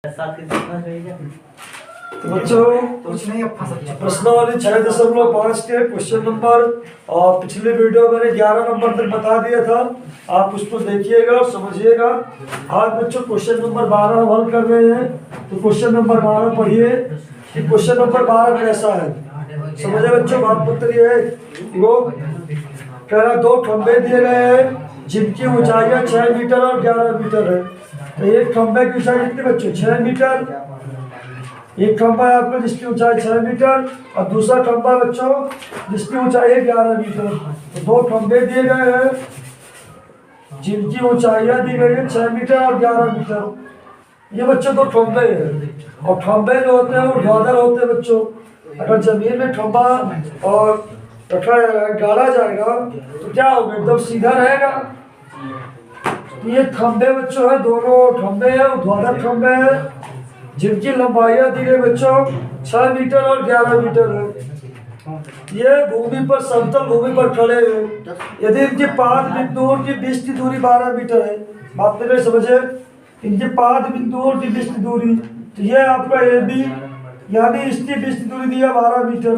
तो बच्चों प्रश्नावली 6.5 के क्वेश्चन नंबर और पिछले वीडियो मैंने 11 नंबर तक बता दिया था। आप उसको देखिएगा और समझिएगा। आज बच्चों क्वेश्चन नंबर 12 हल कर रहे हैं। तो क्वेश्चन नंबर 12 पढ़िए कि क्वेश्चन नंबर 12 कैसा है। समझे बच्चों, बात पत्र ये है वो कह रहा 2 खंबे दिए गए हैं जिनकी ऊंचाइयां 6 मीटर और 11 मीटर है। तो एक खंबे की ऊंचाई कितनी बच्चों 6 मीटर। एक खंबा है आपका जिसकी ऊंचाई 6 मीटर और दूसरा खंबा बच्चों जिसकी ऊंचाई है 11 मीटर। तो 2 खंबे दिए गए हैं जिनकी ऊंचाइयां दी गई है 6 मीटर और 11 मीटर। ये बच्चों 2 खंबे हैं और खंबे जो होते हैं वो ऊर्ध्वाधर होते हैं बच्चों। अगर जमीन में खंबा और रखा गाड़ा जाएगा तो क्या होगा, एकदम सीधा रहेगा। ये खंबे बच्चों है, दोनों खंबे हैं ऊर्ध्वाधर खंबे हैं जिनकी लंबाइयां दी गई बच्चों 6 मीटर और 11 मीटर है। ये भूमि पर समतल भूमि पर खड़े हैं यदि इनके 5 बिंदुओं की बीच की दूरी 12 मीटर है। बात मेरे समझे, इनके 5 बिंदुओं की बीच की दूरी, तो ये आपका ए बी यानी इसकी बीच की दूरी दी है 12 मीटर।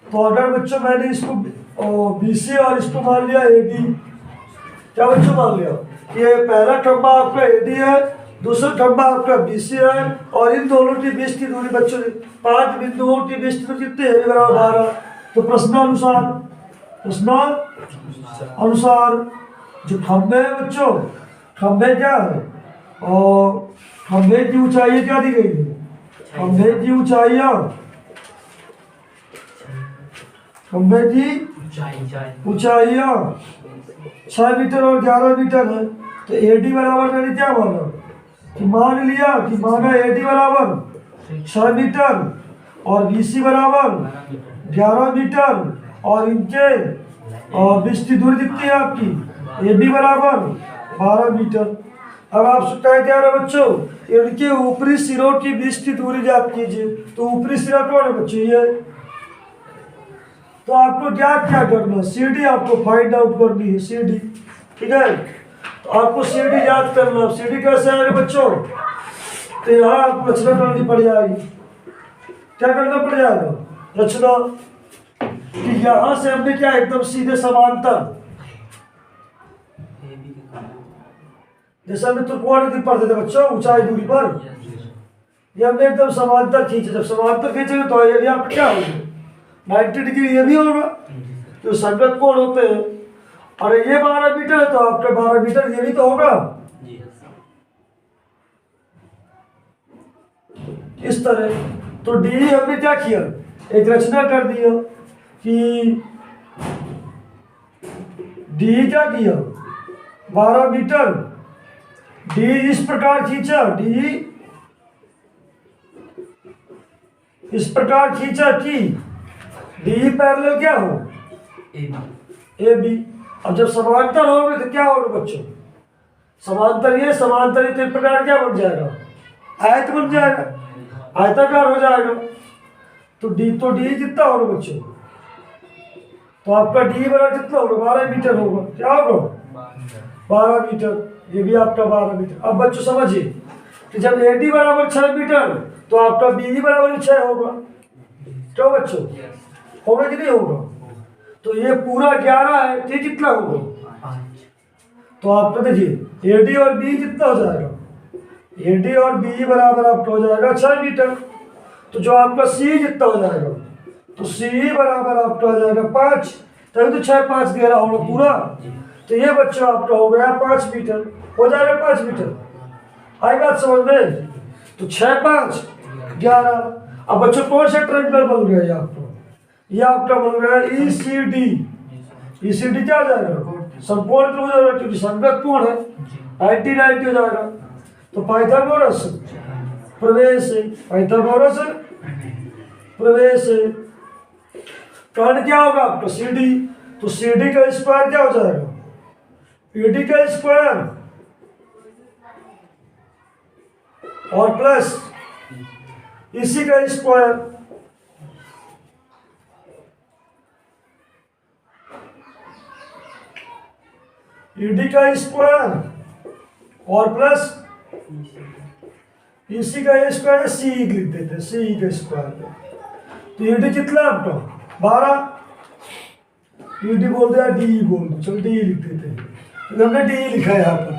तो अगर बच्चों मैंने इसको बी सी और इसको मान लिया ए डी, क्या बच्चों मान लिया ये पहला खंबा आपका ए डी है, दूसरा खंबा आपका बी सी है और इन दोनों के बीच की दूरी बच्चों 5 बिंदुओं के बीच की दूरी कितनी है बराबर 12। तो प्रश्नानुसार जो खंबे हैं बच्चों, खंबे क्या है और खंबे की ऊंचाई क्या दी गई है, खंबे की ऊंचाइयां 6 मीटर और 11 मीटर है। तो ए डी बराबर मैंने क्या माना कि माना ए डी बराबर 6 मीटर और बी सी बराबर 11 मीटर और इनके बीच की दूरी कितनी है आपकी ए बी बराबर 12 मीटर। अब आप क्या कह रहे बच्चों, इनके ऊपरी सिरों की बीच की दूरी ज्ञात कीजिए। तो ऊपरी सिरा कौन है बच्चों ये, तो आपको क्या करना है सी डी आपको फाइंड आउट करनी है सी डी, ठीक है। तो आपको सी डी याद करना है। सी डी कैसे आएगा बच्चों, तो यहाँ आपको रचना करनी पड़ जाएगी। क्या करना पड़ जाएगा रचना कि यहाँ से हमने क्या एकदम सीधे समांतर, जैसे हमने त्रिकोण पढ़ते थे बच्चों ऊंचाई दूरी पर, ये हमने एकदम समांतर खींचे। जब समांतर खींचेंगे तो ये भी आपका क्या होगा 90 डिग्री ये भी होगा, तो संगत कोण होते हैं। और ये 12 मीटर है तो आपका 12 मीटर ये भी तो होगा इस तरह। तो डी हमने क्या किया, एक रचना कर दिया कि डी क्या किया 12 मीटर, डी इस प्रकार खींचा, डी इस प्रकार खींचा कि डी पैरेलल क्या हो ए बी। अब जब समांतर होंगे तो क्या होगा बच्चों, समांतर ये तो इस प्रकार क्या बन जाएगा आयत बन जाएगा, आयताकार हो जाएगा। तो डी कितना होगा बच्चों, तो आपका डी बराबर कितना होगा 12 मीटर होगा। क्या होगा 12 मीटर, ये भी आपका 12 मीटर। अब बच्चों समझिए कि जब ए डी बराबर 6 मीटर तो आपका बी डी बराबर 6 होगा। क्यों बच्चों, होगा कि नहीं होगा। तो ये पूरा 11 है, ये कितना होगा, तो आपका देखिए ए डी और बी कितना हो जाएगा, ए डी और बी बराबर आपका हो जाएगा 6 मीटर। तो जो आपका सी कितना हो जाएगा, तो सी बराबर आपका हो जाएगा 5, तभी तो 6 5 11 होगा पूरा। तो ये बच्चों आपका हो गया 5 मीटर, हो जाएगा 5 मीटर। आई बात समझ में। तो 6 5 11। अब बच्चों कौन सा ट्रायंगल बन गया ये आपका, ये आपका बन गया ई सी डी। ई सी डी क्या हो जाएगा समकोण त्रिभुज हो जाएगा क्योंकि संगत कोण है 90 90 हो जाएगा। तो पाइथागोरस प्रवेश है, पाइथागोरस प्रवेश है। कर्ण क्या होगा आपका सी डी, तो सी डी का स्क्वायर क्या हो जाएगा ए डी का स्क्वायर और प्लस इसी का स्क्वायर। ईडी का स्क्वायर और प्लस इसी का ए स्क्वायर सी लिख देते हैं, सी का स्क्वायर। तो ईडी कितना आपका 12, ईडी बोल दिया डी बोल दो, चलो डी लिख देते हैं। तो हमने डी लिखा है यहाँ पर,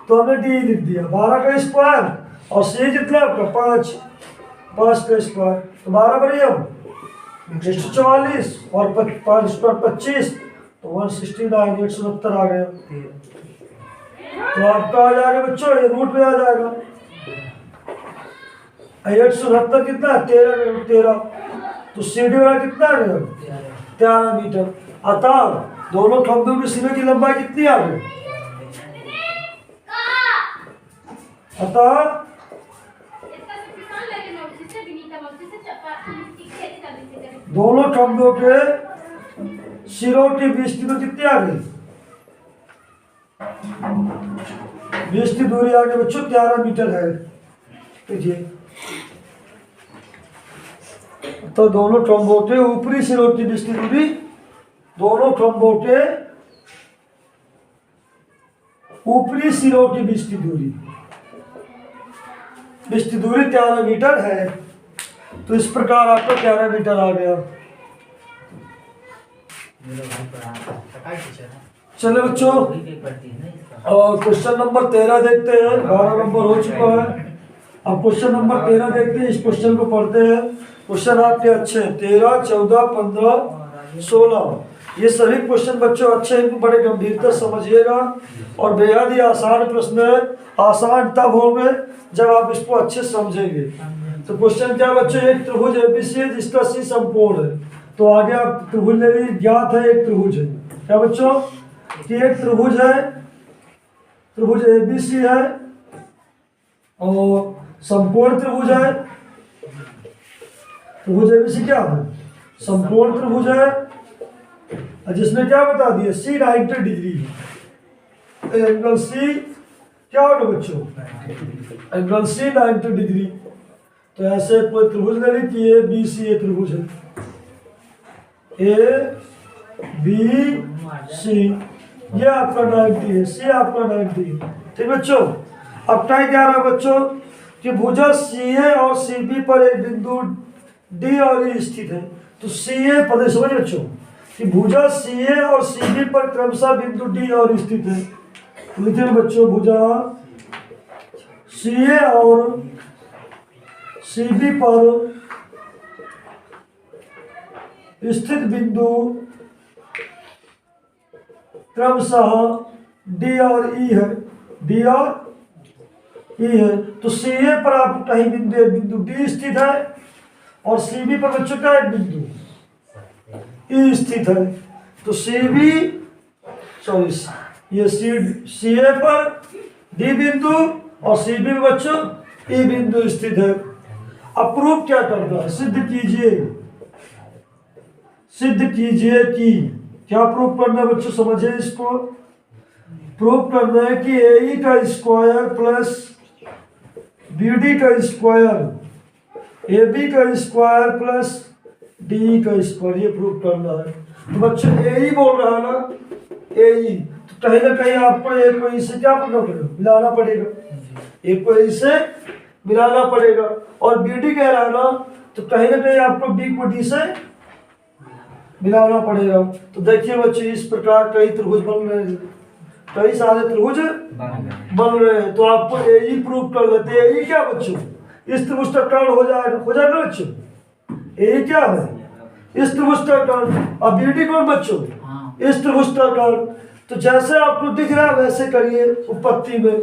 तो हमने डी लिख दिया 12 का स्क्वायर और सी कितना आपका 5 का स्क्वायर। तो 12 बड़ी अब 144 और 5 स्क्वायर 25, तो 169 169 आ गया। तो आपका आ जाएगा बच्चों, ये रूट में आ जाएगा 169 कितना है 13, तो सीडी वाला कितना आ गया 13 मीटर। अतः दोनों खंभों में सिरे की लंबाई कितनी आ गई, अतः दोनों खंभों के सिरों की विस्तृति कितनी आ गई, 20 की दूरी आगे बच्चों 11 मीटर है। देखिए तो दोनों खंभों के ऊपरी सिरों की विस्तृत दूरी, दोनों खंभों के ऊपरी सिरों की विस्तृत दूरी 13 मीटर है। तो इस प्रकार आपका 11 मीटर आ गया। चलो बच्चों और क्वेश्चन नंबर 13 देखते हैं, 12 नंबर हो चुका है। अब क्वेश्चन नंबर 13 देखते हैं, इस क्वेश्चन को पढ़ते हैं। क्वेश्चन आपके अच्छे हैं, 13, 14, 15, 16 ये सभी क्वेश्चन बच्चों अच्छे हैं, इनको बड़े गंभीरता समझिएगा और बेहद ही आसान प्रश्न है। आसान तब होंगे जब आप इसको अच्छे से समझेंगे। तो क्वेश्चन क्या बच्चों, एक त्रिभुज एबीसी है जिसका सी समकोण है। तो आगे आप त्रिभुज ले लीजिए, ज्ञात है एक त्रिभुज है। क्या बच्चों कि एक त्रिभुज है, त्रिभुज एबीसी है और समकोण त्रिभुज है। त्रिभुज एबीसी क्या है, समकोण त्रिभुज है जिसमें क्या बता दिया सी 90 डिग्री। एंगल सी क्या होगा बच्चों, एंगल सी 90 डिग्री। तो ऐसे कोई त्रिभुज ले लीजिए, ए बी सी ए त्रिभुज है, ए बी सी ये आपका 90 है, सी आपका 90 है। ठीक बच्चों, अब टाइम क्या रहा बच्चों कि भुजा सी ए और सी बी पर एक बिंदु डी और ई स्थित है। तो सी ए पर समझ बच्चों कि भुजा सी ए और सी बी पर क्रमशः बिंदु डी और ई स्थित है। लिखिए बच्चों, भुजा सी ए और सी बी पर स्थित बिंदु क्रमशः डी और ई है, डी और ई है। तो सी ए पर आप कहीं बिंदु डी स्थित है और सी बी पर बच्चों का एक बिंदु ई स्थित है। तो सी बी ये सी ए पर डी बिंदु और सी बी में बच्चों ई बिंदु स्थित है। अब प्रूफ क्या करता है, सिद्ध कीजिए कि क्या प्रूफ करना है बच्चों, समझिए इसको। प्रूफ करना है कि ए का स्क्वायर प्लस बी डी का स्क्वायर ए बी का स्क्वायर प्लस डी का स्क्वायर, ये प्रूफ करना है। तो बच्चों ए बोल रहा है ना, ए तो कहीं ना कहीं आपको एक को इससे क्या करना पड़ेगा, मिलाना पड़ेगा, एक को इससे मिलाना पड़ेगा। और बी डी कह रहा है ना, तो कहीं ना कहीं आपको बी को डी से मिलाना पड़ेगा। तो देखिए बच्चे इस प्रकार कई त्रिभुज बन रहे हैं, कई सारे त्रिभुज बन रहे हैं। तो आपको ए प्रूव कर लेते हैं। ए क्या बच्चों, इस त्रिभुज का कर्ण हो जाएगा बच्चों। ए क्या है, इस त्रिभुज का कर्ण। अब बी डी कौन बच्चों, इस त्रिभुज का कर्ण। तो जैसे आपको दिख रहा है वैसे करिए उपपत्ति में,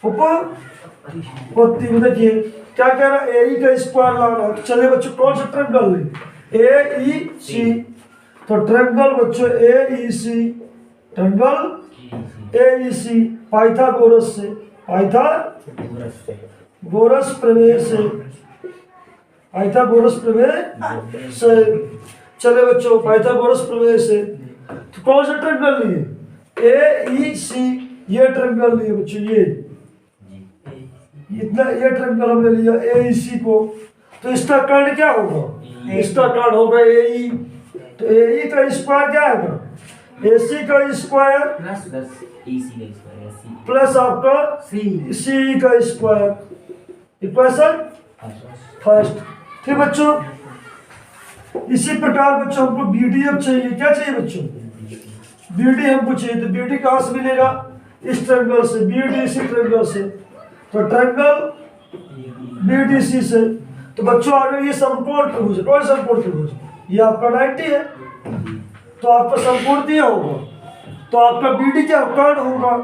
उपपत्ति में देखिए क्या कह रहा है, ए का स्क्वायर लाना। चलिए बच्चों कौन सा ट्रायंगल ले, ए ई सी। तो ट्रायंगल बच्चों A E C, triangle A E C Pythagoras से, पाइथागोरस प्रमेय से, पाइथागोरस प्रमेय से। चले बच्चों पाइथागोरस प्रमेय से तो कौन सा ट्रायंगल लिए, ए ई सी ये ट्रायंगल लिए बच्चों, ये इतना ये ट्रायंगल हमने लिया ए ई सी को। तो इसका कर्ण क्या होगा, इसका कर्ण होगा ए ई। तो ए ई का स्क्वायर क्या आएगा, ए सी का स्क्वायर प्लस आपका सी का स्क्वायर। Equation first. फिर बच्चों इसी प्रकार बच्चों हमको BD अब चाहिए। क्या चाहिए बच्चों? BD हमको चाहिए। तो BD कहाँ से मिलेगा? इस ट्रायंगल से। BDC ट्रायंगल से, तो ट्रायंगल BDC से। तो बच्चों आगे ये समकोण त्रिभुज है। कौन समकोण त्रिभुज? ये आपका 90 है, तो आपका समकोण दिया होगा, तो आपका BD क्या कर्ण होगा?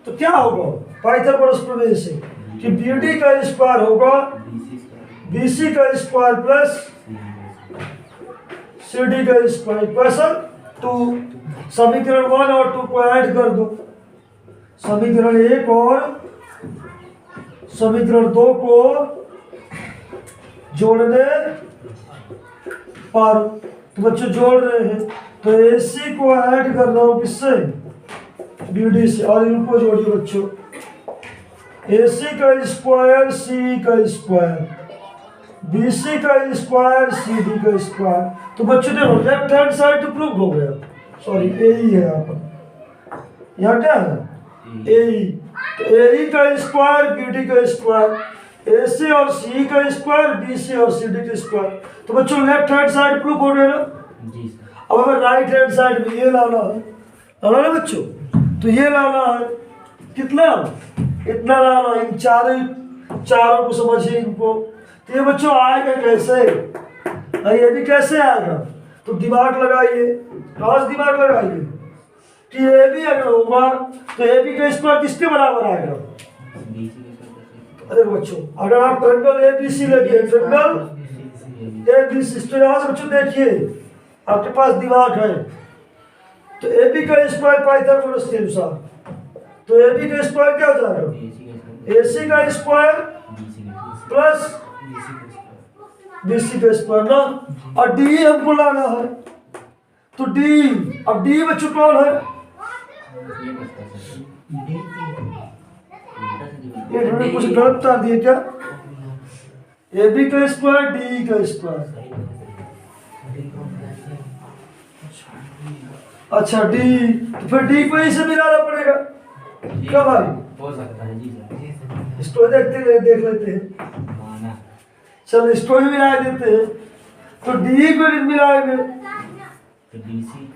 तो क्या होगा पाइथागोरस प्रमेय से कि BD का स्क्वायर होगा BC का स्क्वायर प्लस CD का स्क्वायर। इक्वेशन 2। समीकरण 1 और 2 को ऐड कर दो। समीकरण 1 और समीकरण 2 को जोड़ने पर, तो बच्चों जोड़ रहे हैं, तो AC को ऐड कर रहा हूं किससे? BD से। और इनको जोड़िए बच्चों, AC का स्क्वायर CE का स्क्वायर BC का स्क्वायर CD का स्क्वायर। तो बच्चों देखो लेफ्ट हैंड साइड तो प्रूव हो गया। सॉरी AE है यहाँ पर। यहाँ क्या है? AE। तो AE का स्क्वायर BD का स्क्वायर, AC और CE का स्क्वायर BC और CD का स्क्वायर। तो बच्चों लेफ्ट हैंड साइड प्रूव हो गया ना? अब हमें राइट हैंड साइड में ये लाना है, लाना ना बच्चों? तो ये लाना है कितना? इतना लाना है। इन चारों को समझिए इनको। तो ये बच्चों आएगा कैसे? ये भी कैसे आएगा? तो दिमाग लगाइए। आज दिमाग लगाइए कि AB अगर होगा तो AB का स्क्वायर किसके बराबर आएगा? अरे बच्चों अगर आप ट्रायंगल ABC लेंगे, ट्रायंगल ABC, तो यहाँ से बच्चों देखिए आपके पास दिमाग है, तो AB का स्क्वायर पाइथागोरस के अनुसार, तो AB का स्क्वायर क्या हो जाएगा? AC का स्क्वायर प्लस BC का स्क्वायर ना। और D हमको लाना है, तो D, अब D बच्चों कौन है? ये हमने कुछ गलत बता दिया क्या? AB का स्क्वायर DE का स्क्वायर। अच्छा D, तो फिर D को इसे मिलाना पड़ेगा क्या भाई? हो सकता है जी सर। इसको देख लेते हैं। चलो इसको भी मिला देते हैं। तो DE को मिलाएंगे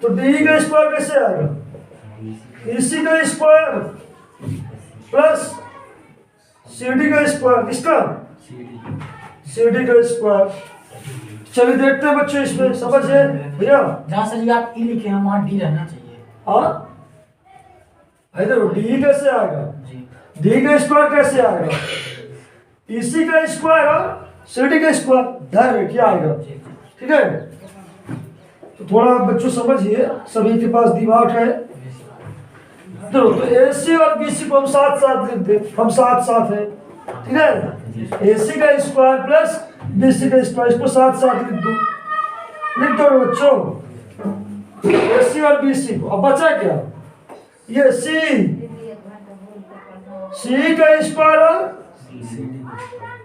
तो DE का स्क्वायर कैसे आएगा? EC का स्क्वायर प्लस CD का स्क्वायर। किसका? CD का स्क्वायर। चलिए देखते हैं बच्चों इसमें, समझे भैया? जहाँ से आप E लिखे हैं वहाँ D रहना चाहिए। हाँ देखो DE कैसे आएगा? D का स्क्वायर कैसे आएगा? EC का स्क्वायर और CD का स्क्वायर। ध्यान क्या आएगा? ठीक है, तो थोड़ा बच्चों समझिए, सभी के पास दिमाग है। तो AC और BC को हम साथ साथ लिख दे, हम साथ साथ है, ठीक है? AC का स्क्वायर प्लस BC का स्क्वायर, इसको साथ साथ लिख दो बच्चों, AC और BC को। अब बचा क्या? ये C का स्क्वायर और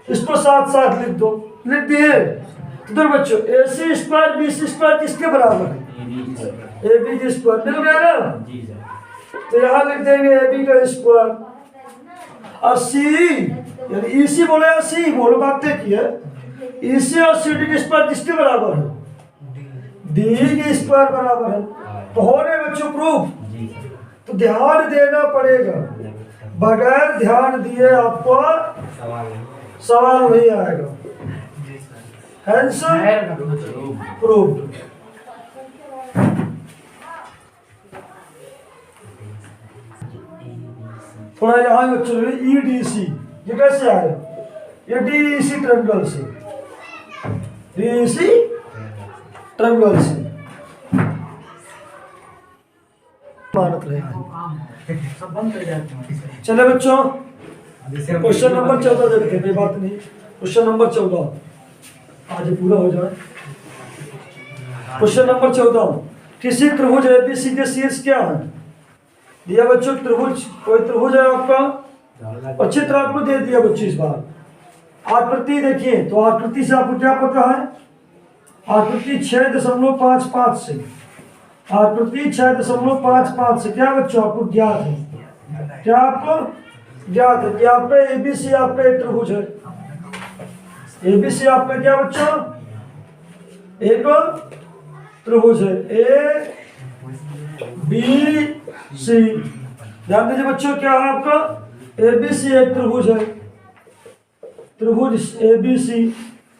इसको साथ साथ लिख दो। लिख दिए? तो बच्चों AC स्क्वायर BC स्क्वायर किसके बराबर है? AB के स्क्वायर। मिल गया ना? तो यहाँ लिख देंगे AB का स्क्वायर और CE, यानी EC बोले या CE बोलो, बात देखिए EC और CD के स्क्वायर किसके बराबर है? DE के स्क्वायर बराबर है। तो हो रहे बच्चों प्रूफ। तो ध्यान देना पड़ेगा, बगैर ध्यान दिए आपको सवाल नहीं आएगा। Hence proved। थोड़ा यहाँ बच्चों EDC, ये कैसे आया? ये DEC ट्रायंगल से, DEC ट्रायंगल से मानत रहे। चले बच्चों क्वेश्चन नंबर 14 देखते हैं। बात नहीं, क्वेश्चन नंबर 14 आज पूरा हो जाए। क्वेश्चन नंबर 14, किसी त्रिभुज ABC के शीर्ष क्या है? दिया बच्चों त्रिभुज, कोई त्रिभुज है आपका और चित्र आपको दे दिया बच्चों। इस बार आकृति देखिए, तो आकृति से आपको क्या पता है? आकृति 6.55 से, आकृति 6.55 से क्या बच्चों आपको ज्ञात है? क्या आपको ज्ञात है कि आपका ABC आपका एक त्रिभुज है, ABC आपका क्या बच्चों, एक त्रिभुज है ए बी सी। ध्यान दीजिए बच्चों, क्या है आपका ABC एक त्रिभुज है, त्रिभुज ABC।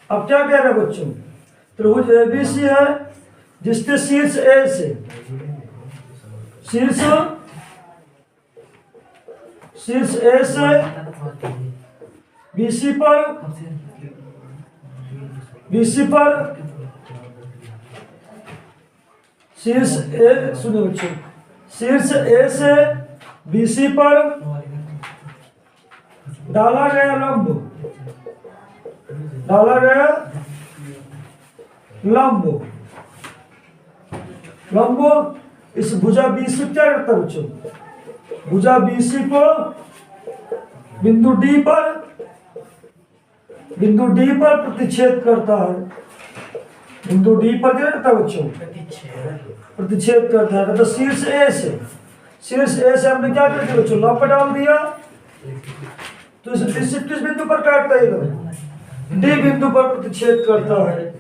अब क्या कह रहे हैं बच्चों, त्रिभुज ABC है जिसके शीर्ष A से शीर्ष A से BC पर शीर्ष A, सुनिए बच्चों, शीर्ष A से BC पर डाला गया लंब इस भुजा BC क्या करता है बच्चों, भुजा BC को बिंदु D पर प्रतिच्छेद करता है। बिंदु D पर क्या करता है बच्चों, प्रतिच्छेद करता है। तो शीर्ष A से हमने क्या कर दिया बच्चों, लंब डाल दिया, तो इसे किस बिंदु पर काटता है, D बिंदु पर प्रतिच्छेद करता है।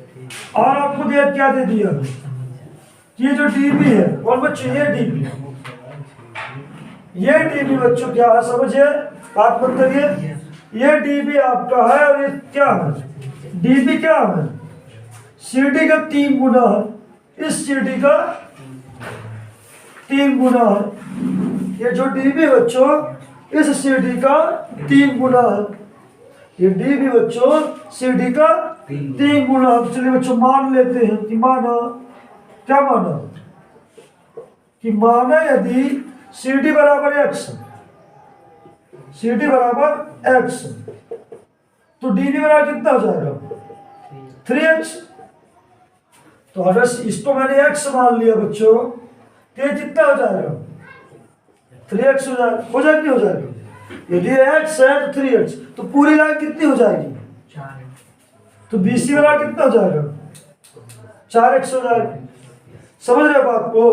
और आपको दिया क्या दे दिया, ये जो DB है, और बच्चों ये DB बच्चों क्या है समझिए, बात मत करिए, ये DB आपका है और ये क्या है, DB क्या है, CD का 3 गुना है, इस CD का 3 गुना है। ये जो DB बच्चों इस CD का 3 गुना है, ये DB बच्चों CD का 3 गुना। चलिए बच्चों मान लेते हैं कि माना, क्या माना, कि माना यदि CD बराबर x, तो DB बराबर कितना हो जाएगा 3x। तो अगर इसको मैंने x मान लिया बच्चों, तो ये कितना हो जाएगा 3x हो जाएगा। यदि x है तो 3x, तो पूरी लाइन कितनी हो जाएगी, तो BC बराबर कितना हो जाएगा 4x हो जाएगा। समझ रहे बात को,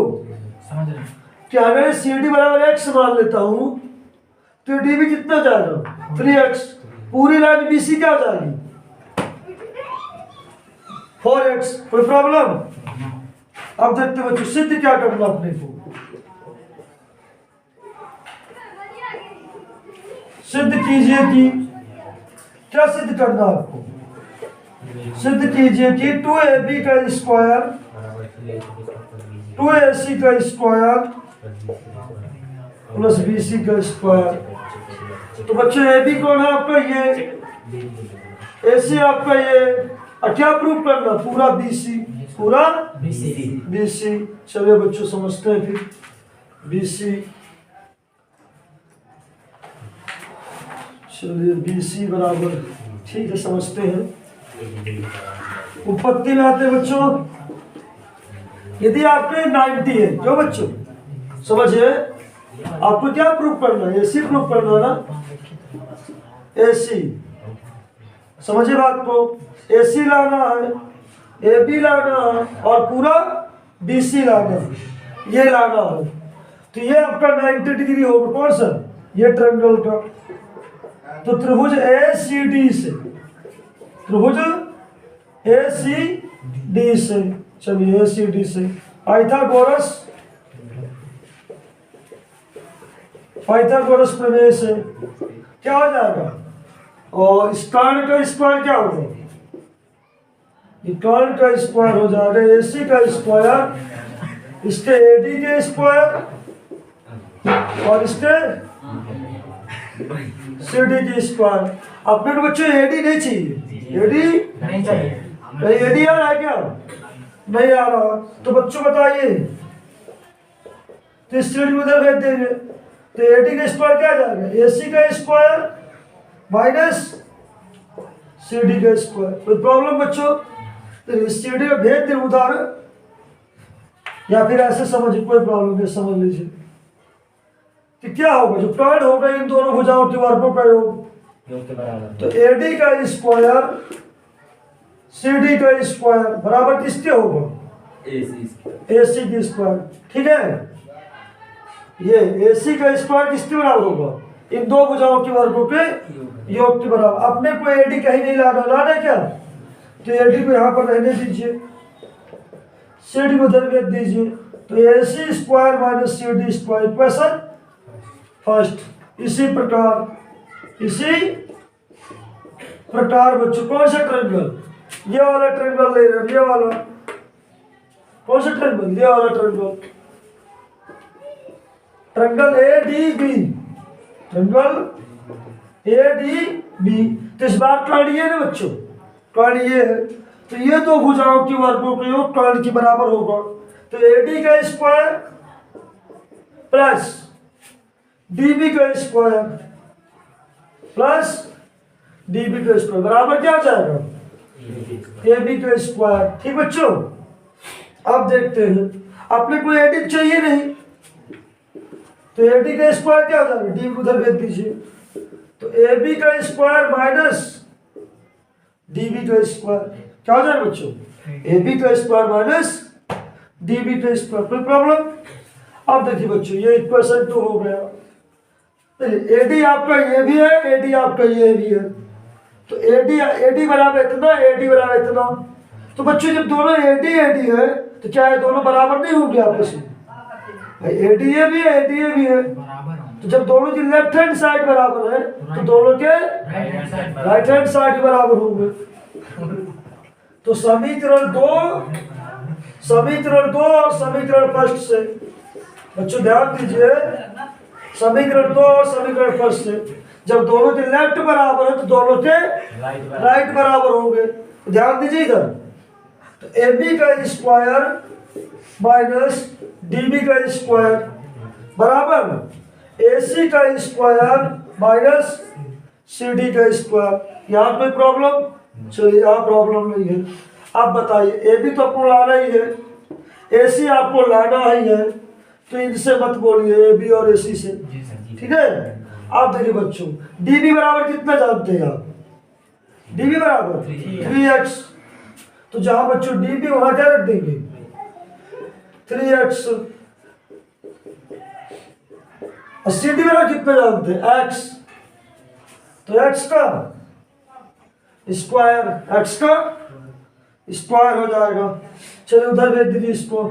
समझ रहे हैं। कि अगर CD बराबर x मान लेता हूं तो DB कितना हो जाएगा 3x, पूरी लाइन BC क्या हो जाएगी 4x। कोई प्रॉब्लम। अब देखते बच्चों सिद्ध क्या करना अपने को, सिद्ध कीजिए कि क्या सिद्ध करना आपको, सिद्ध कीजिए कि 2AB का स्क्वायर 2AC का स्क्वायर प्लस BC का स्क्वायर। तो बच्चों AB कौन है आपका, ये AC आपका ये, और क्या प्रूफ करना, पूरा BC। चलिए बच्चों समझते हैं फिर BC। चलिए BC बराबर, ठीक है समझते हैं। उत्पत्ति में आते हैं बच्चों, यदि आपके 90 है जो बच्चों समझिए, आपको क्या प्रूफ करना है, AC प्रूफ करना ना, AC। समझिए बात को, AC लाना है, AB लाना है और पूरा BC लाना है, ये लाना है। तो ये आपका 90 डिग्री होगा, कौन सा, ये ट्रायंगल का। तो त्रिभुज ACD से, त्रिभुज ACD से, चलिए ACD से पाइथागोरस प्रमेय से क्या हो जाएगा, और स्क्वायर का स्क्वायर क्या होगा, स्क्वायर का स्क्वायर हो जाएगा AC का स्क्वायर, इसके AD के स्क्वायर और इसके CD के स्क्वायर। अपने को बच्चों AD नहीं चाहिए, AD नहीं चाहिए, AD आ रहा है क्या, नहीं आ रहा, तो बच्चों बताइए, तो इस में उधर भेज देंगे। तो AD का स्क्वायर क्या आ जाएगा, AC का स्क्वायर माइनस CD का स्क्वायर। कोई प्रॉब्लम बच्चों, तो CD का भेज दे उधर, या फिर ऐसे समझिए, कोई प्रॉब्लम नहीं, समझ लीजिए कि क्या होगा, जो टॉयड होगा इन दोनों भुजाओं के वर्गों का योग, तो AD का स्क्वायर CD का स्क्वायर बराबर किसके होगा, AC की स्क्वायर। ठीक है, ये AC का स्क्वायर किसके बराबर होगा, इन दो भुजाओं के वर्गों के योग के बराबर। अपने को एडी कहीं नहीं लाना है क्या, तो एडी को यहाँ पर रहने दीजिए, सीडी को उधर भेज दीजिए, तो AC square minus CD square equation first. इसी प्रकार बच्चों कौन सा ट्रायंगल, ये वाला ट्रायंगल ले रहे हैं, ये वाला कौन सा ट्रायंगल, ये वाला ट्रायंगल ADB, ट्रायंगल ADB। तो इस बार कर्ण ये ना बच्चों, कर्ण ये है, तो ये दो भुजाओं के वर्गों के योग कर्ण के बराबर होगा। तो AD का स्क्वायर प्लस DB का स्क्वायर प्लस DB का स्क्वायर बराबर क्या हो जाएगा, AB का स्क्वायर। ठीक बच्चों, अब देखते हैं, अपने को AD चाहिए नहीं, तो AD का स्क्वायर क्या हो जाएगा, D को उधर भेज दीजिए, तो AB का स्क्वायर माइनस DB का स्क्वायर क्या हो जाएगा बच्चों, AB का स्क्वायर माइनस DB का स्क्वायर। कोई प्रॉब्लम। अब देखिए बच्चों, ये इक्वेशन 2 हो गया। AD आपका ये भी है, AD आपका ये भी है, तो AD बराबर इतना, AD बराबर इतना। तो बच्चों जब दोनों AD है तो क्या ये दोनों बराबर नहीं होंगे आपस में, AD ये भी है, AD ये भी है, तो जब दोनों की लेफ्ट हैंड साइड बराबर है तो दोनों के राइट हैंड साइड बराबर होंगे। तो समीकरण 2 और समीकरण फर्स्ट से बच्चों ध्यान दीजिए, समीकरण 2 और समीकरण फर्स्ट से जब दोनों के लेफ्ट बराबर है तो दोनों के राइट बराबर होंगे। ध्यान दीजिए इधर, तो AB का स्क्वायर माइनस DB का स्क्वायर बराबर AC का स्क्वायर माइनस CD का स्क्वायर। यहाँ कोई प्रॉब्लम, चलिए यहाँ प्रॉब्लम नहीं है। अब बताइए, AB तो आपको लाना ही है, AC आपको लाना ही है, तो इनसे मत बोलिए AB और AC से, ठीक है। आप देखिए बच्चों, DB बराबर कितना जानते हैं आप, DB बराबर 3x, तो जहां बच्चों DB वहां क्या रख देंगे 3x, और CD बराबर कितना जानते हैं x, तो x का स्क्वायर हो जाएगा। चलिए उधर भेज दीजिए इसको,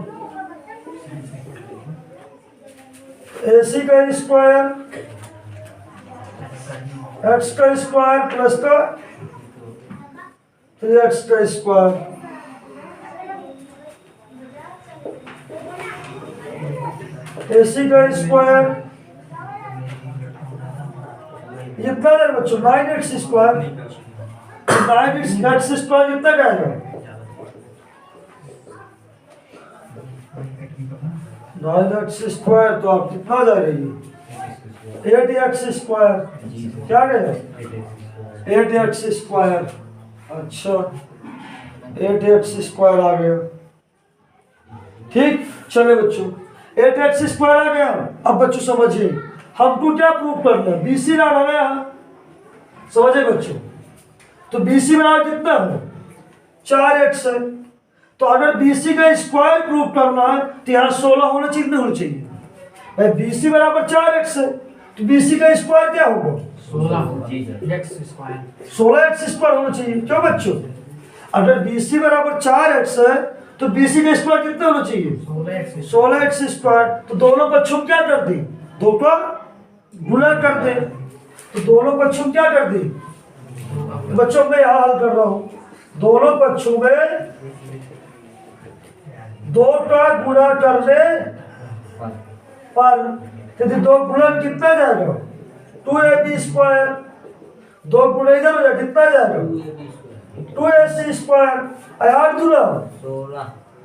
AC का स्क्वायर x का स्क्वायर प्लस का 3x का स्क्वायर, AC का स्क्वायर कितना है बच्चों 9x स्क्वायर, 9x स्क्वायर कितना का आएगा 9x स्क्वायर, तो आप कितना जा रही है 8x स्क्वायर, क्या गया 8x स्क्वायर। अच्छा 8x स्क्वायर आ गया, ठीक। चले बच्चों 8x स्क्वायर आ गया। अब बच्चों समझिए, हमको क्या प्रूव करना है, BC लाना है यहाँ, समझे बच्चों। तो BC बराबर कितना है 4x है, तो अगर BC का स्क्वायर प्रूव करना है तो यहाँ 16 होना चाहिए, नहीं होना चाहिए भाई। BC बराबर 4x है, तो BC का स्क्वायर क्या होगा 16x स्क्वायर होना चाहिए, क्यों बच्चों। अगर BC बराबर 4x है तो BC का स्क्वायर कितना होना चाहिए 16x स्क्वायर। तो दोनों पक्षों क्या कर दी, दो का गुणा कर दे, तो दोनों पक्षों क्या कर दी बच्चों, मैं यहाँ हल कर रहा हूँ, दोनों पक्षों में 2 का गुणा करने पर, यदि 2 गुणा कितना जाएगा 2AB स्क्वायर, 2 गुणा इधर हो जाए कितना जाएगा 2AC स्क्वायर, 8 गुना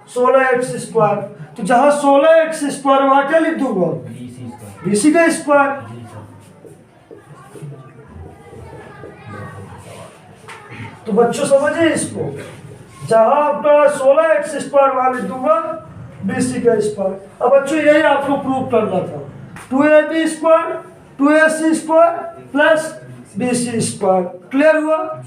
16x स्क्वायर। तो जहां 16x स्क्वायर वहां क्या लिख दूंगा BC का स्क्वायर। तो बच्चों समझिए इसको, जहां आपका 16x स्क्वायर वहां लिख दूंगा BC का स्क्वायर। अब बच्चों यही आपको प्रूव करना था, 2AB square 2AC square plus BC square. Clear हुआ।